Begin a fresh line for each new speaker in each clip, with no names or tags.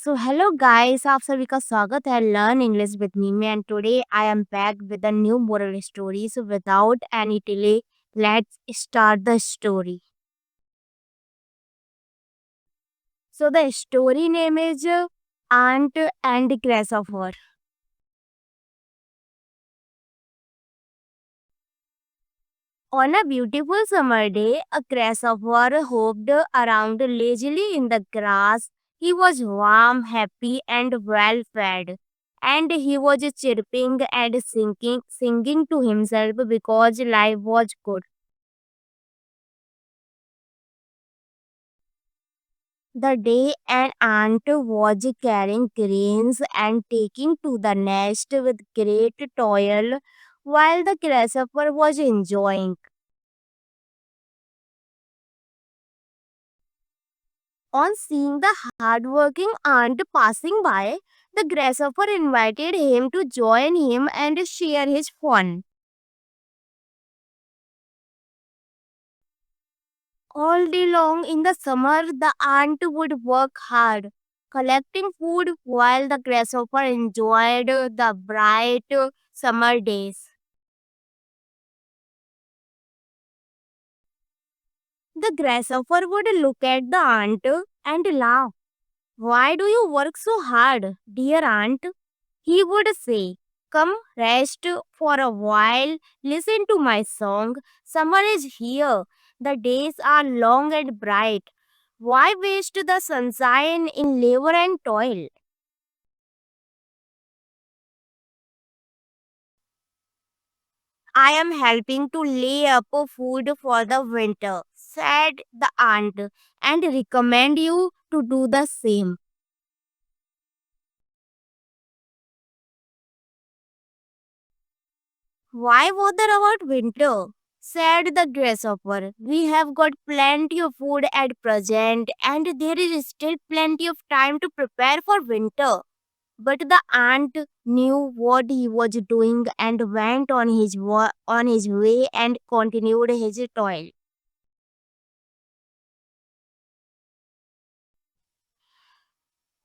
Hello guys, आप सभी का स्वागत है learn English with me and today I am back with a new moral story. So without any delay, let's start the story. So the story name is Aunt and Grasshopper. On a beautiful summer day, a grasshopper hopped around lazily in the grass. He was warm, happy, and well fed. And he was chirping and singing to himself because life was good. The day an ant was carrying grains and taking to the nest with great toil, while the grasshopper was enjoying. On seeing the hardworking ant passing by, the grasshopper invited him to join him and share his fun. All day long in the summer, the ant would work hard, collecting food while the grasshopper enjoyed the bright summer days. The grasshopper would look at the ant and laugh. Why do you work so hard, dear ant? He would say, come rest for a while, listen to my song. Summer is here. The days are long and bright. Why waste the sunshine in labor and toil? I am helping to lay up food for the winter, said the ant, and recommend you to do the same. Why bother about winter? Said the grasshopper. We have got plenty of food at present, and there is still plenty of time to prepare for winter. But the ant knew what he was doing and went on on his way and continued his toil.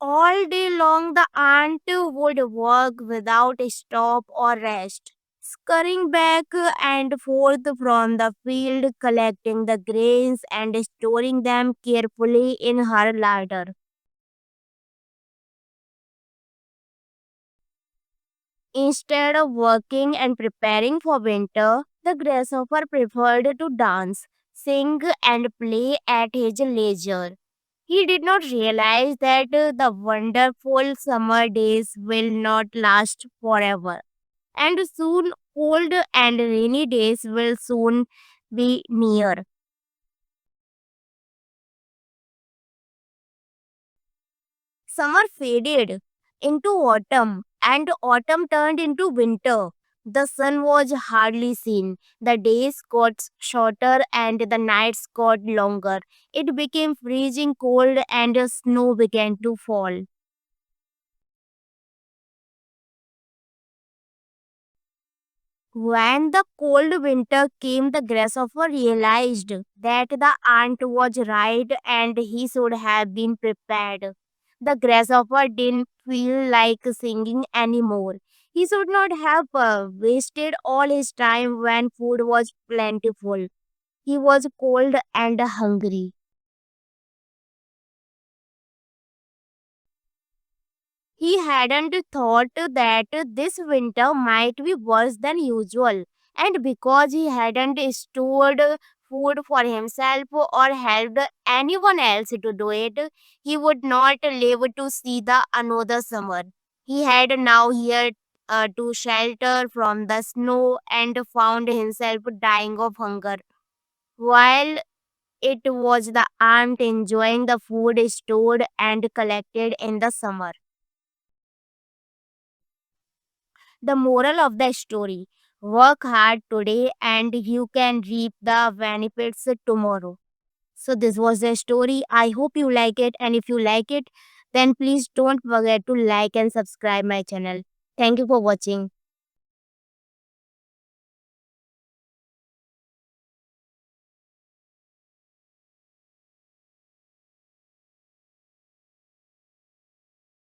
All day long, the ant would work without stop or rest, scurrying back and forth from the field, collecting the grains and storing them carefully in her larder. Instead of working and preparing for winter, the grasshopper preferred to dance, sing, and play at his leisure. He did not realize that the wonderful summer days will not last forever, and soon cold and rainy days will soon be near. Summer faded into autumn, and autumn turned into winter. The sun was hardly seen. The days got shorter and the nights got longer. It became freezing cold and snow began to fall. When the cold winter came, the grasshopper realized that the ant was right and he should have been prepared. The grasshopper didn't feel like singing anymore. He should not have wasted all his time when food was plentiful. He was cold and hungry. He hadn't thought that this winter might be worse than usual, and because he hadn't stored food for himself or helped anyone else to do it, he would not live to see the another summer. He had now here to shelter from the snow and found himself dying of hunger, while it was the ant enjoying the food stored and collected in the summer. The moral of the story: work hard today and you can reap the benefits tomorrow. So, this was the story. I hope you like it, and if you like it, then please don't forget to like and subscribe my channel. Thank you for watching.